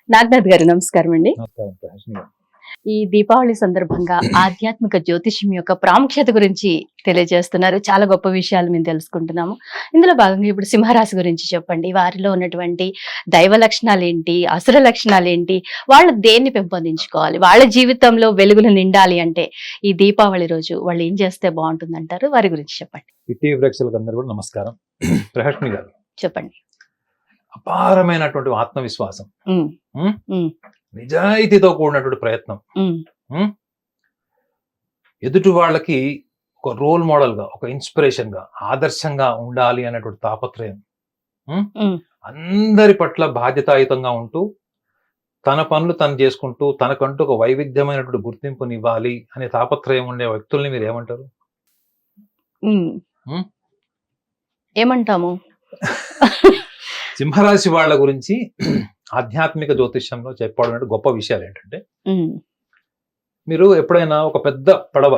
నాగనాథ్ గారు నమస్కారం అండి. నమస్కారం ప్రహర్షిని గారు. ఈ దీపావళి సందర్భంగా ఆధ్యాత్మిక జ్యోతిష్యం యొక్క ప్రాముఖ్యత గురించి తెలియజేస్తున్నారు. చాలా గొప్ప విషయాలు మేము తెలుసుకుంటున్నాము. ఇందులో భాగంగా ఇప్పుడు సింహరాశి గురించి చెప్పండి. వారిలో ఉన్నటువంటి దైవ లక్షణాలు ఏంటి? అసుర లక్షణాలు ఏంటి? వాళ్ళు దేన్ని పెంపొందించుకోవాలి? వాళ్ళ జీవితంలో వెలుగులు నిండాలి అంటే ఈ దీపావళి రోజు వాళ్ళు ఏం చేస్తే బాగుంటుందంటారు? వారి గురించి చెప్పండి. టీవీ ప్రేక్షకులకు అందరూ కూడా నమస్కారం. ప్రహర్షిని గారు, చెప్పండి. అపారమైనటువంటి ఆత్మవిశ్వాసం, ఉమ్, ఉం? ఉమ్, నిజాయితీతో కూడినటువంటి ప్రయత్నం, ఉమ్, ఉం? ఎదుటి వాళ్ళకి ఒక రోల్ మోడల్ గా, ఒక ఇన్స్పిరేషన్ గా, ఆదర్శంగా ఉండాలి అనేటువంటి తాపత్రయం, ఉం? ఉమ్, అందరి పట్ల బాధ్యతాయుతంగా ఉంటూ తన పనులు తను చేసుకుంటూ తనకంటూ ఒక వైవిధ్యమైనటువంటి గుర్తింపునివ్వాలి అనే తాపత్రయం ఉండే వ్యక్తుల్ని మీరు ఏమంటారు? ఉమ్. ఉం? ఏమంటాము? సింహరాశి వాళ్ళ గురించి ఆధ్యాత్మిక జ్యోతిష్యంలో చెప్పడం గొప్ప విషయాలు ఏంటంటే, ఉమ్, మీరు ఎప్పుడైనా ఒక పెద్ద పడవ,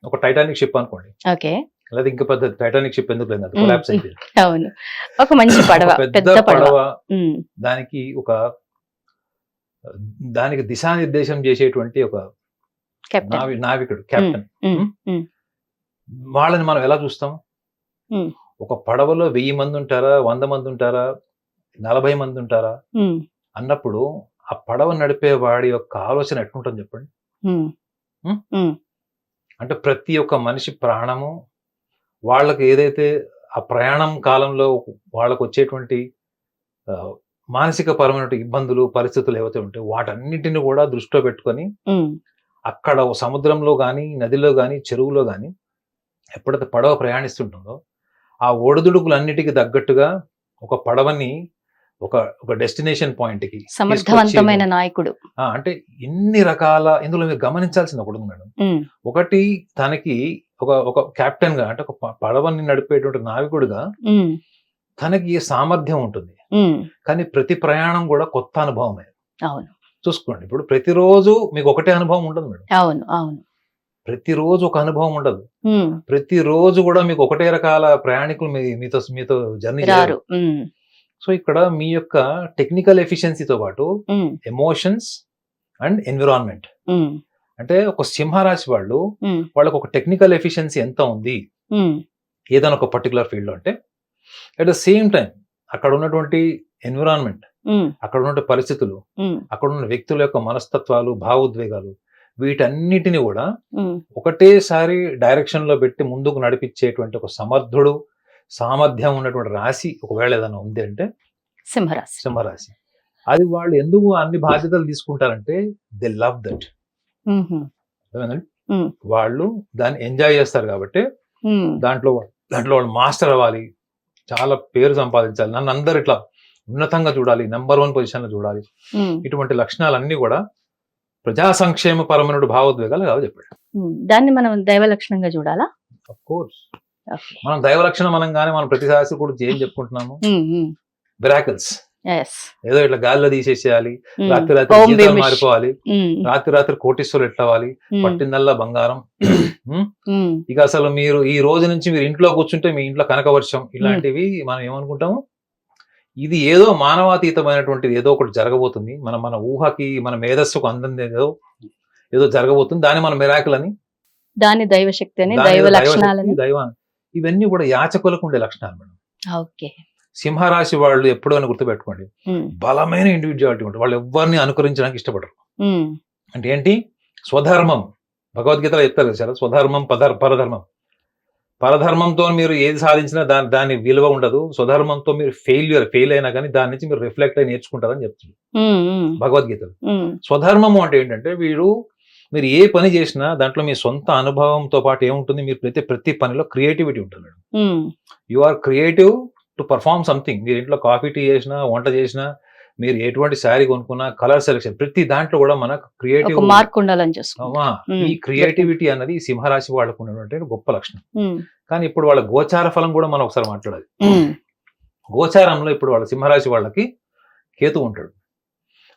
ఒక టైటానిక్ షిప్ అనుకోండి, ఓకే. లేదా ఇంకా పెద్ద టైటానిక్ షిప్ ఎందుకు లేదు, ఉమ్, కొలాప్స్ అయిపోయింది. అవును. ఒక మంచి పడవ, ఒక పెద్ద పడవ. ఉమ్, దానికి దానికి దిశానిర్దేశం చేసేటువంటి ఒక కెప్టెన్. నావికుడు, కెప్టెన్. ఉమ్, ఉమ్, వాళ్ళని మనం ఎలా చూస్తాం? ఉమ్, ఒక పడవలో 1000 మంది ఉంటారా, 100 మంది ఉంటారా, 40 మంది ఉంటారా ఉమ్, అన్నప్పుడు ఆ పడవ నడిపే వాడి యొక్క ఆలోచన ఎట్లుంటుంది చెప్పండి. ఉమ్, ఉం? ఉమ్, అంటే ప్రతి ఒక్క మనిషి ప్రాణము, వాళ్ళకి ఏదైతే ఆ ప్రయాణం కాలంలో వాళ్ళకు వచ్చేటువంటి ఆ, మానసిక పరమైన ఇబ్బందులు, పరిస్థితులు ఏవైతే ఉంటాయో వాటన్నిటిని కూడా దృష్టిలో పెట్టుకొని ఉమ్, అక్కడ ఓ సముద్రంలో కానీ, నదిలో కానీ, చెరువులో కానీ ఎప్పుడైతే పడవ ప్రయాణిస్తుంటుందో ఆ ఒడిదుడుకులన్నిటికీ తగ్గట్టుగా ఒక పడవని ఒక ఒక డెస్టినేషన్ పాయింట్కి సమర్థవంతమైన నాయకుడు. అంటే ఇన్ని రకాల, ఇందులో మీరు గమనించాల్సింది ఒకటి ఉంది మేడం. ఉమ్, ఒకటి, తనకి ఒక ఒక కెప్టెన్ గా, అంటే ఒక పడవని నడిపేటువంటి నావికుడిగా ఉమ్, తనకి ఈ సామర్థ్యం ఉంటుంది. ఉమ్, కానీ ప్రతి ప్రయాణం కూడా కొత్త అనుభవమే. అవును, చూసుకోండి, ఇప్పుడు ప్రతిరోజు మీకు ఒకటే అనుభవం ఉండదు మేడం. అవును, అవును. ప్రతిరోజు ఒక అనుభవం ఉండదు. ఉమ్, ప్రతిరోజు కూడా మీకు ఒకటే రకాల ప్రయాణికులు మీతో మీతో జర్నీ రారు. చేయరు. ఉమ్, సో ఇక్కడ మీ యొక్క టెక్నికల్ ఎఫిషియన్సీతో పాటు ఉమ్, ఎమోషన్స్ అండ్ ఎన్విరాన్మెంట్, ఉమ్, అంటే ఒక సింహరాశి వాళ్ళు, ఉమ్, వాళ్ళకు ఒక టెక్నికల్ ఎఫిషియన్సీ ఎంత ఉంది ఉమ్, ఏదైనా ఒక పర్టికులర్ ఫీల్డ్ లో అంటే, అట్ ద సేమ్ టైం అక్కడ ఉన్నటువంటి ఎన్విరాన్మెంట్, ఉమ్, అక్కడ ఉన్న పరిస్థితులు, ఉమ్, అక్కడ ఉన్న వ్యక్తుల యొక్క మనస్తత్వాలు, భావోద్వేగాలు, వీటన్నిటిని కూడా ఉమ్, ఒకటేసారి డైరెక్షన్ లో పెట్టి ముందుకు నడిపించేటువంటి ఒక సమర్థుడు, సామర్థ్యం ఉన్నటువంటి రాశి ఒకవేళ ఏదైనా ఉంది అంటే సింహరాశి. సింహరాశి. అది వాళ్ళు ఎందుకు అన్ని బాధ్యతలు తీసుకుంటారంటే దే లవ్ దట్. ఉమ్హు, ఉమ్, వాళ్ళు దాన్ని ఎంజాయ్ చేస్తారు కాబట్టి ఉమ్, దాంట్లో వాళ్ళు మాస్టర్ అవ్వాలి, చాలా పేరు సంపాదించాలి, నన్ను అందరు ఇట్లా ఉన్నతంగా చూడాలి, నెంబర్ 1 పొజిషన్ లో చూడాలి, ఉమ్, ఇటువంటి లక్షణాలన్నీ కూడా ప్రజా సంక్షేమ పరమైన భావోద్వేగాలు కాదు చెప్పాడు. ఉమ్. దాన్ని మనం దైవ లక్షణంగా చూడాలా? Of course okay. మనం దైవ లక్షణం అనగానే మనం ప్రతి శాస్త్రి కూడా ఏం చెప్పుకుంటున్నాము? ఉమ్, ఉమ్, మిరాకిల్స్. yes. ఏదో ఇట్లా గాల్లో తీసేసేయాలి, ఉమ్, రాత్రి రాత్రి ఓం జీవితాలు విమిష్. మారిపోవాలి, ఉమ్, రాత్రి రాత్రి కోటీశ్వరులు ఎట్లవాలి, ఉమ్, పట్టిందల్లా బంగారం. ఉం? ఉమ్, ఇక అసలు మీరు ఈ రోజు నుంచి మీరు ఇంట్లో కూర్చుంటే మీ ఇంట్లో కనకవర్షం, ఇలాంటివి మనం ఏమనుకుంటాము? ఇది ఏదో మానవాతీతమైనటువంటిది, ఏదో ఒకటి జరగబోతుంది, మన మన ఊహకి, మన మేధస్సుకు అందంది ఏదో జరగబోతుంది, దాన్ని మనం మిరాకిల్ అని, దాని దైవ శక్తి అని, దాని దైవ ఏదో లక్షణాలని. దైవశక్తి, దైవం, ఇవన్నీ కూడా యాచకులకు ఉండే లక్షణాలు మేడం. ఓకే. సింహరాశి వాళ్ళు ఎప్పుడు అని గుర్తుపెట్టుకోండి, ఉమ్, బలమైన ఇండివిజువాలిటీ ఉంటుంది. వాళ్ళు ఎవరిని అనుకరించడానికి ఇష్టపడరు. ఉమ్, అంటే ఏంటి? స్వధర్మం. భగవద్గీతలో చెప్తారు కదా, స్వధర్మం పరధర్మం. పరధర్మంతో మీరు ఏది సాధించినా దాని విలువ ఉండదు, స్వధర్మంతో మీరు ఫెయిల్ అయినా కానీ దాని నుంచి మీరు రిఫ్లెక్ట్ అయి నేర్చుకుంటారని చెప్తుంది ఉమ్, ఉమ్, భగవద్గీతలో. ఉమ్, స్వధర్మము అంటే ఏంటంటే, మీరు ఏ పని చేసినా దాంట్లో మీ సొంత అనుభవంతో పాటు ఏముంటుంది? మీరు ప్రతి పనిలో క్రియేటివిటీ ఉంటుంది. Um, you are creative to perform something. మీరు ఇంట్లో కాఫీ టీ చేసినా, వంట చేసినా, మీరు ఎటువంటి శారీ కొనుక్కున్నా, కలర్ సెలెక్షన్, ప్రతి దాంట్లో కూడా మనకు క్రియేటివ్, ఒక మార్క్ ఉండాలని చూసుకుంటా. ఈ క్రియేటివిటీ అన్నది ఈ సింహరాశి వాళ్ళకు ఉన్నటువంటి గొప్ప లక్షణం. ఉమ్, కానీ ఇప్పుడు వాళ్ళ గోచార ఫలం కూడా మనం ఒకసారి మాట్లాడాలి. ఉమ్, గోచారంలో ఇప్పుడు వాళ్ళ సింహరాశి వాళ్ళకి కేతు ఉంటాడు.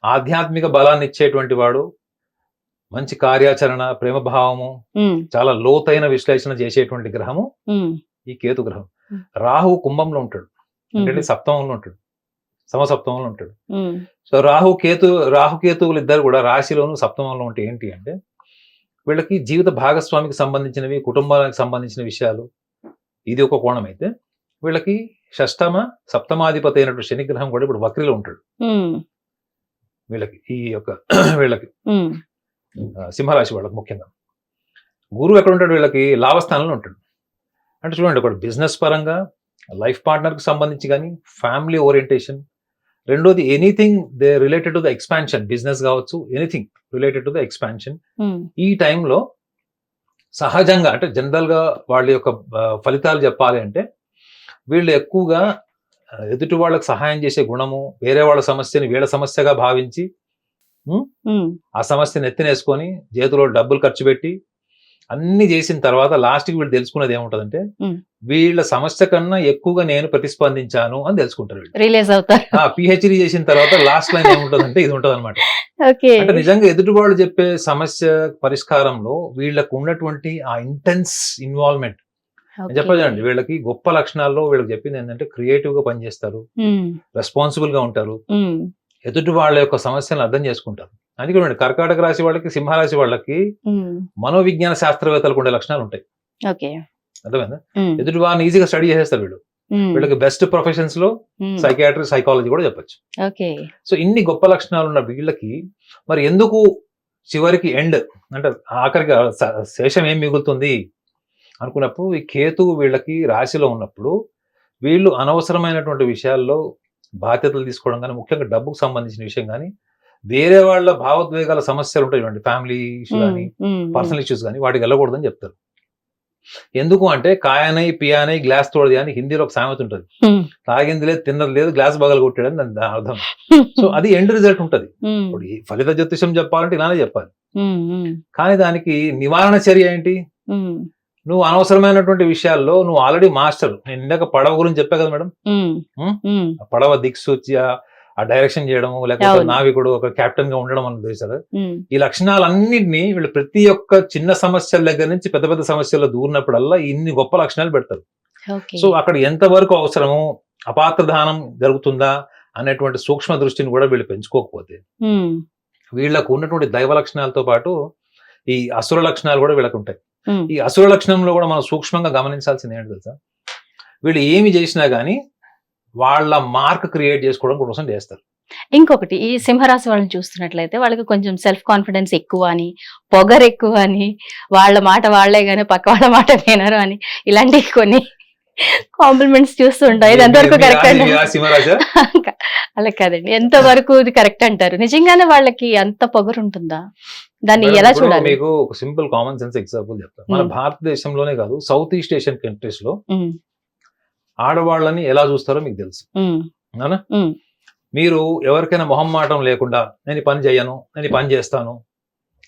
ఆధ్యాత్మిక బలాన్ని ఇచ్చేటువంటి వాడు, మంచి కార్యాచరణ, ప్రేమ భావము, ఉమ్, చాలా లోతైన విశ్లేషణ చేసేటువంటి గ్రహము ఉమ్, ఈ కేతు గ్రహం. ఉమ్. రాహు కుంభంలో ఉంటాడు, అంటే ఉమ్, సప్తమంలో ఉంటాడు. సమసప్తమంలో ఉంటాడు. ఉమ్, సో రాహుకేతువులు ఇద్దరు కూడా రాశిలోను సప్తమంలో ఉంటే ఏంటి అంటే వీళ్ళకి జీవిత భాగస్వామికి సంబంధించినవి, కుటుంబానికి సంబంధించిన విషయాలు, ఇది ఒక కోణం అయితే వీళ్ళకి షష్టమ సప్తమాధిపతి అయినటువంటి శనిగ్రహం కూడా ఇప్పుడు వక్రిలో ఉంటాడు ఉమ్, వీళ్ళకి, ఈ యొక్క వీళ్ళకి ఉమ్, సింహరాశి వాళ్ళకి ముఖ్యంగా. గురువు ఎక్కడ ఉంటాడు వీళ్ళకి? లాభస్థానంలో ఉంటాడు. అంటే చూడండి, ఒకటి బిజినెస్ పరంగా, లైఫ్ పార్ట్నర్కి సంబంధించి కానీ, ఫ్యామిలీ ఓరియంటేషన్, రెండోది anything they related to the expansion, business కావచ్చు, anything related to the expansion. Um, ఈ టైంలో సహజంగా అంటే జనరల్గా వాళ్ళ యొక్క ఫలితాలు చెప్పాలి అంటే వీళ్ళు ఎక్కువగా ఎదుటి వాళ్ళకి సహాయం చేసే గుణము, వేరే వాళ్ళ సమస్యని వీళ్ళ సమస్యగా భావించి ఉమ్, ఆ సమస్యను ఎత్తినేసుకొని చేతిలో డబ్బులు ఖర్చు పెట్టి అన్ని చేసిన తర్వాత లాస్ట్కి వీళ్ళు తెలుసుకున్నది ఏముంటదంటే వీళ్ళ సమస్య కన్నా ఎక్కువగా నేను ప్రతిస్పందించాను అని తెలుసుకుంటారు వీళ్ళు. రిలీజ్ అవుతారు. పిహెచ్డి చేసిన తర్వాత లాస్ట్ లైన్ ఏముంటుందంటే ఇది ఉంటుంది అనమాట. ఓకే. అంటే నిజంగా ఎదుటి వాళ్ళు చెప్పే సమస్య పరిష్కారంలో వీళ్ళకు ఉన్నటువంటి ఆ ఇంటెన్స్ ఇన్వాల్వ్మెంట్ చెప్పదండి. వీళ్ళకి గొప్ప లక్షణాల్లో వీళ్ళకి చెప్పింది ఏంటంటే క్రియేటివ్ గా పనిచేస్తారు, రెస్పాన్సిబుల్ గా ఉంటారు, ఎదుటి వాళ్ళ యొక్క సమస్యలను అర్థం చేసుకుంటారు. అందుకే కర్కాటక రాశి వాళ్ళకి, సింహరాశి వాళ్ళకి మనోవిజ్ఞాన శాస్త్రవేత్తలకు ఉండే లక్షణాలు ఉంటాయి. అర్థమైందా? ఎదుటి వాళ్ళని ఈజీగా స్టడీ చేసేస్తారు వీళ్ళు. వీళ్ళకి బెస్ట్ ప్రొఫెషన్స్ లో సైకియాట్రీ, సైకాలజీ కూడా చెప్పొచ్చు. సో ఇన్ని గొప్ప లక్షణాలు ఉన్న వీళ్ళకి మరి ఎందుకు చివరికి ఎండ్ అంటే ఆఖరికి శేషం ఏం మిగులుతుంది అనుకున్నప్పుడు ఈ కేతువు వీళ్ళకి రాశిలో ఉన్నప్పుడు వీళ్ళు అనవసరమైనటువంటి విషయాల్లో బాధ్యతలు తీసుకోవడం కానీ, ముఖ్యంగా డబ్బుకు సంబంధించిన విషయం కానీ, వేరే వాళ్ళ భావోద్వేగాల సమస్యలు ఉంటాయి, ఫ్యామిలీ ఇష్యూ కానీ, పర్సనల్ ఇష్యూస్ కానీ, వాటికి వెళ్ళకూడదని చెప్తారు. ఎందుకు అంటే కాయనై పియానై గ్లాస్ తోడది అని హిందీలో ఒక సామెత ఉంటుంది. తాగింది లేదు, తిన్నది లేదు, గ్లాస్ బగలు కొట్టాడని దాని అర్థం. సో అది ఎండ్ రిజల్ట్ ఉంటుంది. ఇప్పుడు ఈ ఫలిత జ్యోతిషం చెప్పాలంటే ఇలానే చెప్పాలి. కానీ దానికి నివారణ చర్య ఏంటి? నువ్వు అనవసరమైనటువంటి విషయాల్లో నువ్వు ఆల్రెడీ మాస్టర్. నేను ఇందాక పడవ గురించి చెప్పా కదా మేడం. పడవ దిక్సూచి ఆ డైరెక్షన్ చేయడం, లేకపోతే నావికుడు ఒక కెప్టెన్ గా ఉండడం అని చేశారు. ఈ లక్షణాలన్నింటినీ వీళ్ళు ప్రతి ఒక్క చిన్న సమస్యల దగ్గర నుంచి పెద్ద పెద్ద సమస్యల్లో దూరినప్పుడల్లా ఇన్ని గొప్ప లక్షణాలు పెడతారు. సో అక్కడ ఎంతవరకు అవసరము, అపాత్రదానం జరుగుతుందా అనేటువంటి సూక్ష్మ దృష్టిని కూడా వీళ్ళు పెంచుకోకపోతే వీళ్ళకు ఉన్నటువంటి దైవ లక్షణాలతో పాటు ఈ అసుర లక్షణాలు కూడా వీళ్ళకు ఉంటాయి. ఈ అసుర లక్షణంలో కూడా మనం సూక్ష్మంగా గమనించాల్సింది ఏంటి తెలుసా? వీళ్ళు ఏమి చేసినా గానీ వాళ్ళ మార్క్ క్రియేట్ చేసుకోవడం కోసం చేస్తారు. ఇంకొకటి, ఈ సింహరాశి వాళ్ళని చూస్తున్నట్లయితే వాళ్ళకి కొంచెం సెల్ఫ్ కాన్ఫిడెన్స్ ఎక్కువ అని, పొగరు ఎక్కువ అని, వాళ్ళ మాట వాళ్లే గానీ పక్క వాళ్ళ మాట వినరు అని, ఇలాంటి కొన్ని కాంప్లిమెంట్స్ చూస్తుంటాయి. ఇది ఎంతవరకు కరెక్ట్ అంటారు? అలా కాదండి, ఎంతవరకు ఇది కరెక్ట్ అంటారు? నిజంగానే వాళ్ళకి అంత పొగరు ఉంటుందా? దాన్ని ఎలా చూడాలి? మీకు ఒక సింపుల్ కామన్ సెన్స్ ఎగ్జాంపుల్ చెప్తాను. మన భారతదేశంలోనే కాదు, సౌత్ ఈస్ట్ ఏషియన్ కంట్రీస్ లో ఆడవాళ్ళని ఎలా చూస్తారో మీకు తెలుసు. మీరు ఎవరికైనా మొహమ్మాటం లేకుండా నేను ఈ పని చేయను, నేను ఈ పని చేస్తాను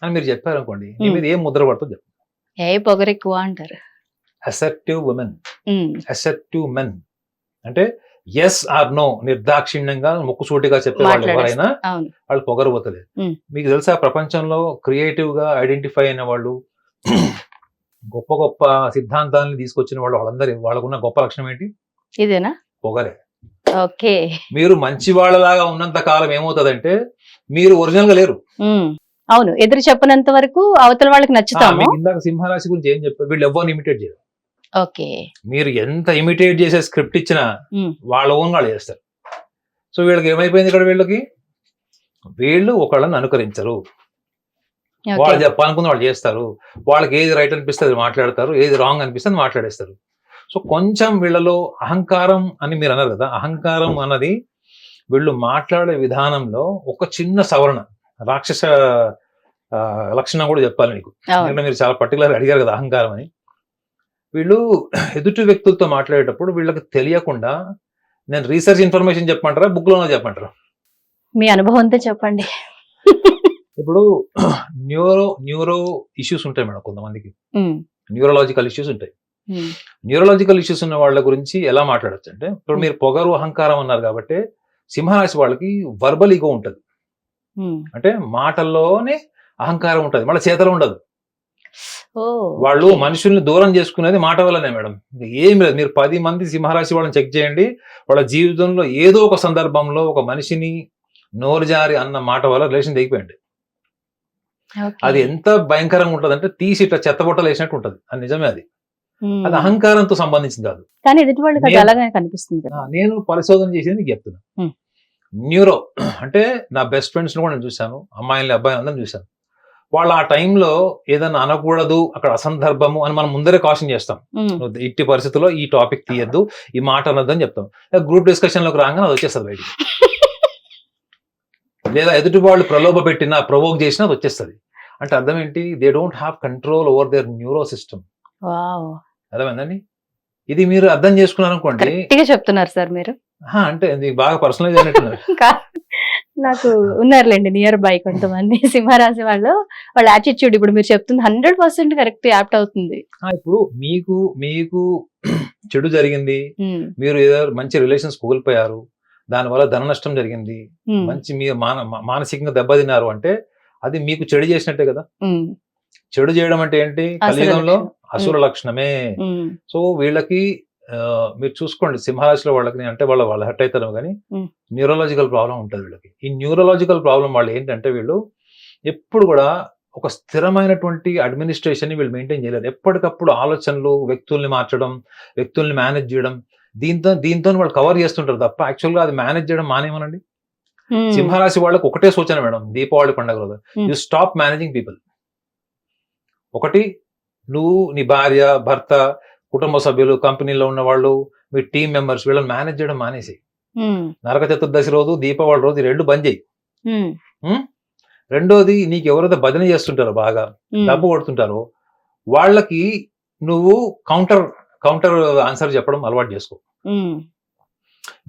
అని మీరు చెప్పారనుకోండి, మీ మీద ఏం ముద్ర పడుతుంది చెప్పండి? ఏ పొగరు ఎక్కువ అంటారు. అసర్టివ్ ఉమెన్, అసర్టివ్ మెన్ అంటే ఎస్ ఆర్ నో నిర్దాక్షిణ్యంగా ముక్కుసూటిగా చెప్పే వాళ్ళు ఎవరైనా వాళ్ళు పొగరబోతలేదు. మీకు తెలుసా ప్రపంచంలో క్రియేటివ్ గా ఐడెంటిఫై అయిన వాళ్ళు, గొప్ప గొప్ప సిద్ధాంతాలను తీసుకొచ్చిన వాళ్ళు, వాళ్ళందరూ వాళ్ళకున్న గొప్ప లక్షణం ఏంటి? ఇదేనా? పొగరే. ఓకే. మీరు మంచి వాళ్ళలాగా ఉన్నంత కాలం ఏమవుతుందంటే మీరు ఒరిజినల్ గా లేరు. అవును, ఎదురు చెప్పినంత వరకు అవతల వాళ్ళకి నచ్చుతాము. ఇందాక సింహరాశి గురించి ఏం చెప్పారు? వీళ్ళు ఎవరిని ఇమిటేట్ చేయరు. ఓకే. మీరు ఎంత ఇమిటేట్ చేసే స్క్రిప్ట్ ఇచ్చినా వాళ్ళ ఓన్ వాళ్ళు చేస్తారు. సో వీళ్ళకి ఏమైపోయింది ఇక్కడ? వీళ్ళు ఒకళ్ళని అనుకరించరు. వాళ్ళు చెప్పాలనుకున్న వాళ్ళు చేస్తారు. వాళ్ళకి ఏది రైట్ అనిపిస్తే అది మాట్లాడతారు, ఏది రాంగ్ అనిపిస్తే అది మాట్లాడేస్తారు. సో కొంచెం వీళ్ళలో అహంకారం అని మీరు అన్నారు కదా, అహంకారం అన్నది వీళ్ళు మాట్లాడే విధానంలో ఒక చిన్న సవరణ, రాక్షస లక్షణం కూడా చెప్పాలి మీకు. ఎందుకంటే మీరు చాలా పర్టికులర్ అడిగారు కదా అహంకారం అని. వీళ్ళు ఎదుటి వ్యక్తులతో మాట్లాడేటప్పుడు వీళ్ళకి తెలియకుండా, నేను రీసెర్చ్ ఇన్ఫర్మేషన్ చెప్పమంటారా, బుక్ లోనే చెప్పమంటారా? మీ అనుభవంతో చెప్పండి. ఇప్పుడు న్యూరో ఇష్యూస్ ఉంటాయి మేడం కొంతమందికి, న్యూరలాజికల్ ఇష్యూస్ ఉంటాయి. న్యూరలాజికల్ ఇష్యూస్ ఉన్న వాళ్ళ గురించి ఎలా మాట్లాడచ్చు అంటే, ఇప్పుడు మీరు పొగరు అహంకారం అన్నారు కాబట్టి సింహరాశి వాళ్ళకి వర్బల్ ఈగో ఉంటుంది. అంటే మాటల్లోనే అహంకారం ఉంటుంది, మళ్ళీ చేతలో ఉండదు. ఓ వాళ్ళు మనుషుల్ని దూరం చేసుకునేది మాట వల్లనే మేడం. ఏం లేదు, మీరు 10 మంది సింహరాశి వాళ్ళని చెక్ చేయండి, వాళ్ళ జీవితంలో ఏదో ఒక సందర్భంలో ఒక మనిషిని నోరు జారి అన్న మాట వల్ల రిలేషన్ తెగిపోయింది. అది ఎంత భయంకరంగా ఉంటది అంటే తీసి ఇట్లా చెత్తబుట్టలు వేసినట్టు ఉంటది. అది నిజమే. అది అహంకారంతో సంబంధించింది కాదు. కానీ ఎదుటి వాళ్ళకి అది అలాగే కనిపిస్తుంది కదా. నేను పరిశోధన చేసేది మీకు చెప్తున్నా. న్యూరో అంటే నా బెస్ట్ ఫ్రెండ్స్ కూడా నేను చూశాను, అమ్మాయిల్ని అబ్బాయిని అందరం చూశాను. వాళ్ళు ఆ టైంలో ఏదన్నా అనకూడదు, అక్కడ అసందర్భము అని మనం ముందరే కాషన్ చేస్తాం. ఇట్టి పరిస్థితుల్లో ఈ టాపిక్ తీయద్దు, ఈ మాట అనొద్దు అని చెప్తాం. గ్రూప్ డిస్కషన్ లోకి రాగానే అది వచ్చేస్తుంది బయటికి. లేదా ఎదుటి వాళ్ళు ప్రలోభ పెట్టినా ప్రవోక్ చేసినా అది వచ్చేస్తుంది. అంటే అర్థం ఏంటి? They don't have control over their neuro system. అర్థమైందండి? ఇది మీరు అర్థం చేసుకున్నారు అనుకోండి. చెప్తున్నారు సార్ మీరు. అంటే మీకు బాగా పర్సనలైజ్ అయినట్టున్నారు. నాకు ఉన్నారులేండి నియర్ బై కొంతమంది సింహరాశి వాళ్ళు, వాళ్ళ యాటిట్యూడ్ ఇప్పుడు మీరు చెప్తుంది 100% కరెక్ట్ యాప్ట్ అవుతుంది. ఇప్పుడు మీకు మీకు చెడు జరిగింది, మీరు ఏదో మంచి రిలేషన్స్ కోల్పోయారు, దానివల్ల ధన నష్టం జరిగింది, మంచి మీరు మానసికంగా దెబ్బతిన్నారు అంటే అది మీకు చెడు చేసినట్టే కదా. చెడు చేయడం అంటే ఏంటి? కలియుగంలో అసుర లక్షణమే. సో వీళ్ళకి మీరు చూసుకోండి, సింహరాశిలో వాళ్ళకి అంటే వాళ్ళు హర్ట్ అవుతారు కానీ న్యూరలాజికల్ ప్రాబ్లం ఉంటుంది వీళ్ళకి. ఈ న్యూరలాజికల్ ప్రాబ్లం వాళ్ళు ఏంటంటే వీళ్ళు ఎప్పుడు కూడా ఒక స్థిరమైనటువంటి అడ్మినిస్ట్రేషన్ ని వీళ్ళు మెయింటైన్ చేయలేరు. ఎప్పటికప్పుడు ఆలోచనలు, వ్యక్తుల్ని మార్చడం, వ్యక్తుల్ని మేనేజ్ చేయడం, దీంతో వాళ్ళు కవర్ చేస్తుంటారు తప్ప యాక్చువల్గా అది మేనేజ్ చేయడం మానేమనండి. సింహరాశి వాళ్ళకి ఒకటే సూచన మేడం, దీపావళి పండుగ రోజు యూ స్టాప్ మేనేజింగ్ పీపుల్. ఒకటి, నువ్వు నీ భార్య, భర్త, కుటుంబ సభ్యులు, కంపెనీలో ఉన్న వాళ్ళు, మీ టీం మెంబర్స్ వీళ్ళని మేనేజ్ చేయడం మానేసి నరక చతుర్దశి రోజు, దీపావళి రోజు 2 బంద్ చేయి. రెండోది, నీకు ఎవరైతే భజన చేస్తుంటారో, బాగా డబ్బు కొడుతుంటారో వాళ్ళకి నువ్వు కౌంటర్ ఆన్సర్ చెప్పడం అలవాటు చేసుకో.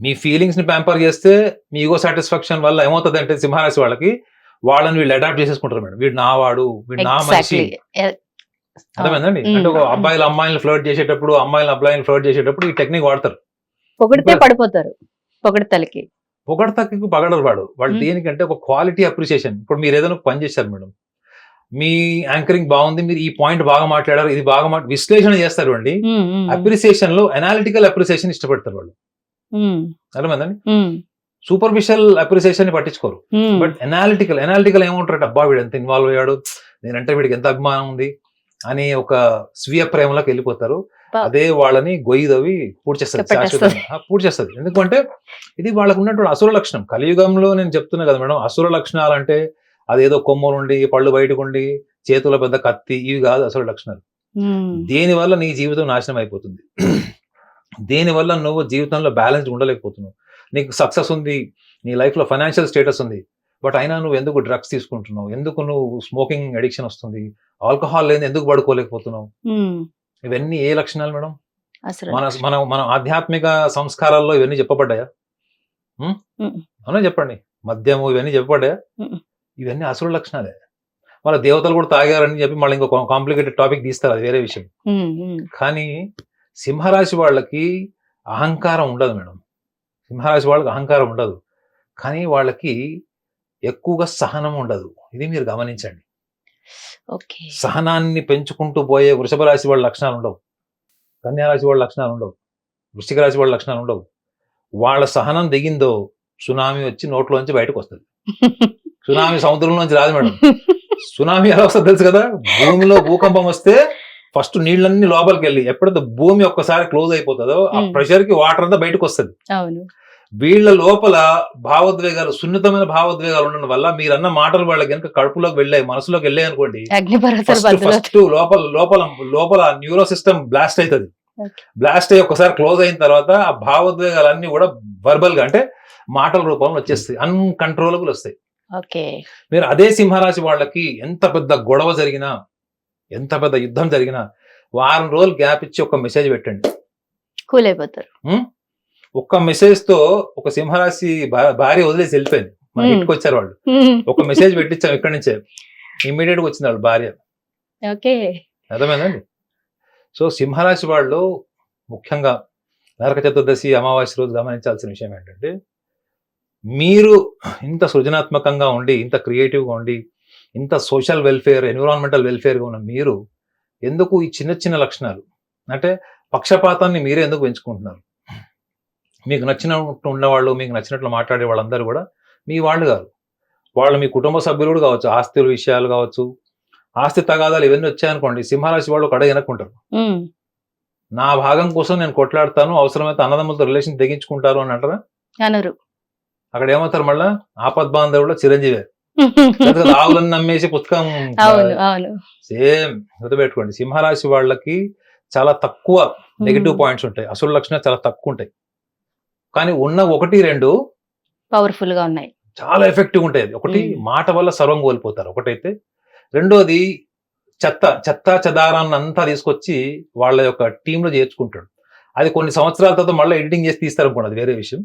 మీ ఫీలింగ్స్ ని ప్యాంపర్ చేస్తే మీ ఈగో సాటిస్ఫాక్షన్ వల్ల ఏమవుతుంది అంటే సింహరాశి వాళ్ళని వీళ్ళు అడాప్ట్ చేసేసుకుంటారు మేడం. వీడు నావాడు, వీడు నా మనిషి. అర్థమైందండి? అంటే ఒక అబ్బాయిలు అమ్మాయిలను ఫ్లర్ట్ చేసేటప్పుడు, అమ్మాయిలు అబ్బాయిలను ఫ్లర్ట్ చేసేటప్పుడు ఈ టెక్నిక్ వాడతారు. పొగిడితే పడిపోతారు, పొగడతలకి పగడరు వాళ్ళు. దేనికంటే ఒక క్వాలిటీ అప్రిసియేషన్. ఇప్పుడు మీరు ఏదైనా పని చేశారు మేడం, మీ యాంకరింగ్ బాగుంది, మీరు ఈ పాయింట్ బాగా మాట్లాడారు, ఇది బాగా విశ్లేషణ చేస్తారు అండి. అప్రిసియేషన్ లో అనాలిటికల్ అప్రిసియేషన్ ఇష్టపడతారు వాళ్ళు. అర్థమైందండి? సూపర్ఫిషియల్ అప్రిసియేషన్ ని పట్టించుకోరు. బట్ అనాలిటికల్ ఏమంటారు? అబ్బా వీడు ఎంత ఇన్వాల్వ్ అయ్యాడు, నేనంటే వీడికి ఎంత అభిమానం ఉంది అని ఒక స్వీయ ప్రేమలోకి వెళ్ళిపోతారు. అదే వాళ్ళని గొయ్యిదవి పూడ్చేస్తుంది, శాశ్వతంగా పూడ్చేస్తుంది. ఎందుకంటే ఇది వాళ్ళకు ఉన్నటువంటి అసుర లక్షణం. కలియుగంలో నేను చెప్తున్నా కదా మేడం, అసుర లక్షణాలు అంటే అదేదో కొమ్ములుండి, పళ్ళు బయటకు ఉండి, చేతుల పెద్ద కత్తి, ఇవి కాదు అసుర లక్షణాలు. దేనివల్ల నీ జీవితం నాశనం అయిపోతుంది, దేనివల్ల నువ్వు జీవితంలో బ్యాలెన్స్ ఉండలేకపోతున్నావు. నీకు సక్సెస్ ఉంది, నీ లైఫ్ లో ఫైనాన్షియల్ స్టేటస్ ఉంది, బట్ అయినా నువ్వు ఎందుకు డ్రగ్స్ తీసుకుంటున్నావు, ఎందుకు నువ్వు స్మోకింగ్ అడిక్షన్ వస్తుంది, ఆల్కహాల్ లేని ఎందుకు పడుకోలేకపోతున్నావు? ఇవన్నీ ఏ లక్షణాలు మేడం? మన ఆధ్యాత్మిక సంస్కారాల్లో ఇవన్నీ చెప్పబడ్డాయా? అవునా చెప్పండి. మద్యము ఇవన్నీ చెప్పబడ్డాయా? ఇవన్నీ అసుర లక్షణాలే. వాళ్ళ దేవతలు కూడా తాగారని చెప్పి మళ్ళీ ఇంకో కాంప్లికేటెడ్ టాపిక్ తీస్తారు, అది వేరే విషయం. కానీ సింహరాశి వాళ్ళకి అహంకారం ఉండదు మేడం. సింహరాశి వాళ్ళకి అహంకారం ఉండదు, కానీ వాళ్ళకి ఎక్కువగా సహనం ఉండదు. ఇది మీరు గమనించండి. సహనాన్ని పెంచుకుంటూ పోయే వృషభ రాశి వాళ్ళ లక్షణాలు ఉండవు, కన్యా రాశి వాళ్ళ లక్షణాలు ఉండవు, వృశ్చిక రాశి వాళ్ళ లక్షణాలు ఉండవు. వాళ్ళ సహనం దిగిందో సునామీ వచ్చి నోట్లోంచి బయటకు వస్తుంది. సునామీ సముద్రంలోంచి రాదు మేడం. సునామీ ఎలా వస్తుంది తెలుసు కదా? భూమిలో భూకంపం వస్తే ఫస్ట్ నీళ్ళన్నీ లోపలికి వెళ్ళి ఎప్పుడైతే భూమి ఒక్కసారి క్లోజ్ అయిపోతుందో ఆ ప్రెషర్ కి వాటర్ అంతా బయటకు వస్తుంది. వీళ్ళ లోపల భావోద్వేగాలు, సున్నితమైన భావోద్వేగాలు ఉండడం వల్ల మీరన్న మాటలు వాళ్ళకి కనుక కడుపులోకి వెళ్ళాయి, మనసులోకి వెళ్ళాయి అనుకోండి, ఫస్ట్ లోపల న్యూరో సిస్టమ్ బ్లాస్ట్ అవుతుంది. బ్లాస్ట్ అయ్యి ఒకసారి క్లోజ్ అయిన తర్వాత ఆ భావోద్వేగాలన్నీ కూడా వర్బల్ గా, అంటే మాటల రూపంలో వచ్చేస్తాయి, అన్కంట్రోలబుల్ వస్తాయి. మీరు అదే సింహరాశి వాళ్ళకి ఎంత పెద్ద గొడవ జరిగినా, ఎంత పెద్ద యుద్ధం జరిగినా వారం రోజులు గ్యాప్ ఇచ్చి ఒక మెసేజ్ పెట్టండి, కూల్ అయిపోతారు. ఒక్క మెసేజ్ తో ఒక సింహరాశి భార్య వదిలేసి వెళ్ళిపోయింది. మన ఇంటికి వచ్చారు వాళ్ళు, ఒక మెసేజ్ పెట్టించాం ఇక్కడి నుంచే, ఇమ్మీడియట్ గా వచ్చింది వాళ్ళు భార్య. అర్థమైందండి? సో సింహరాశి వాళ్ళు ముఖ్యంగా నరక చతుర్దశి అమావాస్య రోజు గమనించాల్సిన విషయం ఏంటంటే, మీరు ఇంత సృజనాత్మకంగా ఉండి, ఇంత క్రియేటివ్గా ఉండి, ఇంత సోషల్ వెల్ఫేర్, ఎన్విరాన్మెంటల్ వెల్ఫేర్గా ఉన్న మీరు ఎందుకు ఈ చిన్న చిన్న లక్షణాలు అంటే పక్షపాతాన్ని మీరే ఎందుకు పెంచుకుంటున్నారు? మీకు నచ్చినట్టు ఉన్నవాళ్ళు, మీకు నచ్చినట్లు మాట్లాడే వాళ్ళందరూ కూడా మీ వాళ్ళు కాదు. వాళ్ళు మీ కుటుంబ సభ్యులు కూడా కావచ్చు, ఆస్తుల విషయాలు కావచ్చు, ఆస్తి తగాదాలు ఇవన్నీ వచ్చాయనుకోండి, సింహరాశి వాళ్ళు ఒక అడుగు వెనక్కుంటారు. నా భాగం కోసం నేను కొట్లాడతాను, అవసరమైతే అన్నదమ్ములతో రిలేషన్ తెగించుకుంటారు అని అంటారా? అనరు. అక్కడ ఏమవుతారు మళ్ళా? ఆపద్బాంధవుడు చిరంజీవి. ఆవులను నమ్మేసి పుస్తకం. అవును అవును. సేమ్ గుర్తుపెట్టుకోండి, సింహరాశి వాళ్ళకి చాలా తక్కువ నెగిటివ్ పాయింట్స్ ఉంటాయి, అసలు లక్షణాలు చాలా తక్కువ ఉంటాయి. కానీ ఉన్న 1-2 పవర్ఫుల్ గా ఉన్నాయి, చాలా ఎఫెక్టివ్ ఉంటాయి. ఒకటి మాట వల్ల సర్వం కోల్పోతారు ఒకటైతే, రెండోది చెత్త చెదారాన్ని అంతా తీసుకొచ్చి వాళ్ళ యొక్క టీంలో చేర్చుకుంటాడు. అది కొన్ని సంవత్సరాల తర్వాత మళ్ళీ ఎడిటింగ్ చేసి తీస్తారు అనుకోండి, అది వేరే విషయం.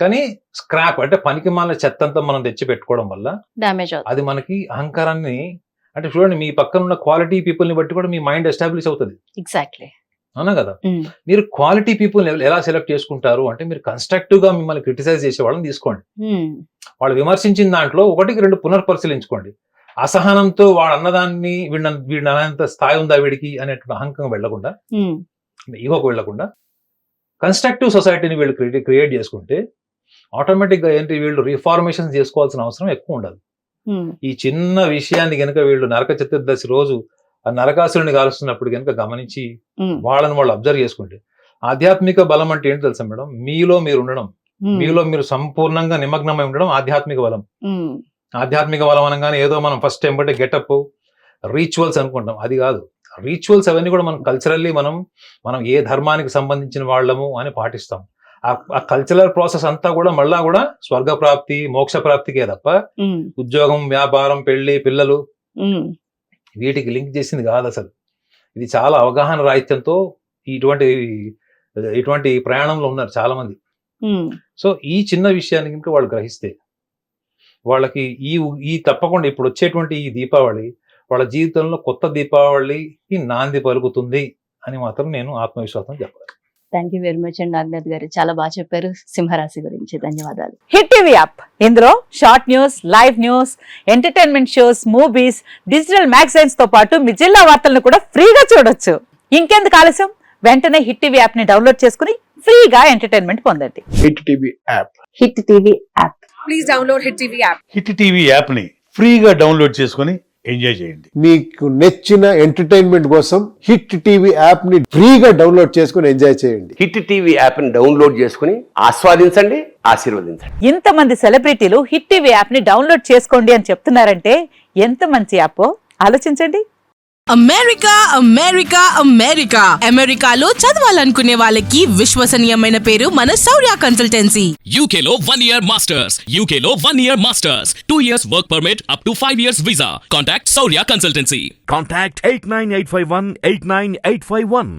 కానీ స్క్రాప్ అంటే పనికి మాలిన చెత్త అంతా మనం తెచ్చి పెట్టుకోవడం వల్ల డ్యామేజ్ అది మనకి అహంకారాన్ని, అంటే చూడండి మీ పక్కన ఉన్న క్వాలిటీ పీపుల్ ని బట్టి కూడా మీ మైండ్ ఎస్టాబ్లిష్ అవుతుంది. ఎగ్జాక్ట్లీ. అవునా కదా? మీరు క్వాలిటీ పీపుల్ ఎలా సెలెక్ట్ చేసుకుంటారు అంటే, మీరు కన్స్ట్రక్టివ్ గా మిమ్మల్ని క్రిటిసైజ్ చేసే వాళ్ళని తీసుకోండి. వాళ్ళు విమర్శించిన దాంట్లో 1-2 పునర్పరిశీలించుకోండి. అసహనంతో వాడు అన్నదాన్ని వీడిని అనేంత స్థాయి ఉందా వీడికి అనేటువంటి అహంకారం వెళ్లకుండా, ఈగోకు వెళ్లకుండా కన్స్ట్రక్టివ్ సొసైటీని వీళ్ళు క్రియేట్ చేసుకుంటే ఆటోమేటిక్ గా ఏంటి, వీళ్ళు రిఫార్మేషన్ చేసుకోవాల్సిన అవసరం ఎక్కువ ఉండదు. ఈ చిన్న విషయాన్ని కనుక వీళ్ళు నరక చతుర్దశి రోజు ఆ నరకాసురుని కాలుస్తున్నప్పుడు కనుక గమనించి వాళ్ళని వాళ్ళు అబ్జర్వ్ చేసుకుంటే, ఆధ్యాత్మిక బలం అంటే ఏంటి తెలుసా మేడం? మీలో మీరు ఉండడం, మీలో మీరు సంపూర్ణంగా నిమగ్నమై ఉండడం ఆధ్యాత్మిక బలం. ఆధ్యాత్మిక బలం అనగానే ఏదో మనం ఫస్ట్ ఎంబటే గెటప్ రిచువల్స్ అనుకుంటాం, అది కాదు. రిచువల్స్ అవన్నీ కూడా మనం కల్చరల్లీ మనం ఏ ధర్మానికి సంబంధించిన వాళ్ళము అని పాటిస్తాం. ఆ కల్చరల్ ప్రాసెస్ అంతా కూడా మళ్ళా కూడా స్వర్గ ప్రాప్తి, మోక్ష ప్రాప్తికే తప్ప ఉద్యోగం, వ్యాపారం, పెళ్లి, పిల్లలు వీటికి లింక్ చేసింది కాదు అసలు. ఇది చాలా అవగాహన రాహిత్యంతో ఇటువంటి ప్రయాణంలో ఉన్నారు చాలా మంది. సో ఈ చిన్న విషయాన్ని కనుక వాళ్ళు గ్రహిస్తే, వాళ్ళకి ఈ తప్పకుండా ఇప్పుడు వచ్చేటువంటి ఈ దీపావళి వాళ్ళ జీవితంలో కొత్త దీపావళికి నాంది పలుకుతుంది అని మాత్రం నేను ఆత్మవిశ్వాసం చెప్పాలి. థ్యాంక్ యూ వెరీ మచ్ అండి నాగనాథ్ గారు, చాలా బాగా చెప్పారు సింహరాశి గురించి. ధన్యవాదాలు. హిట్ టీవీ యాప్, ఇందులో short news, live news, entertainment shows, movies, digital magazines తో పాటు మీ జిల్లా వార్తలను కూడా ఫ్రీగా చూడొచ్చు. ఇంకెందుకు ఆలస్యం, వెంటనే హిట్ టీవీ యాప్ ని డౌన్లోడ్ చేసుకుని ఫ్రీగా ఎంటర్టైన్మెంట్ పొందండి. Hit TV app. Hit TV app. Please download hit TV app. Hit TV app ని ఫ్రీగా డౌన్లోడ్ చేసుకుని ఎంజాయ్ చేయండి. మీకు నచ్చిన ఎంటర్టైన్మెంట్ కోసం హిట్ టీవీ యాప్ ని ఫ్రీగా డౌన్లోడ్ చేసుకుని ఎంజాయ్ చేయండి. హిట్ టీవీ యాప్ ని డౌన్లోడ్ చేసుకుని ఆస్వాదించండి, ఆశీర్వదించండి. ఇంతమంది సెలబ్రిటీలు హిట్ టీవీ యాప్ ని డౌన్లోడ్ చేసుకోండి అని చెప్తున్నారంటే ఎంత మంచి యాప్ ఆలోచించండి. అమెరికా అమెరికా అమెరికా అమెరికాలో చదవాలనుకునే వాళ్ళకి విశ్వసనీయమైన పేరు మన శౌర్య కన్సల్టెన్సీ. UK లో 1 year masters. UK లో 1 year masters. 2 years work permit up to 5 years visa. Contact Saurya Consultancy. Contact 89851 89851.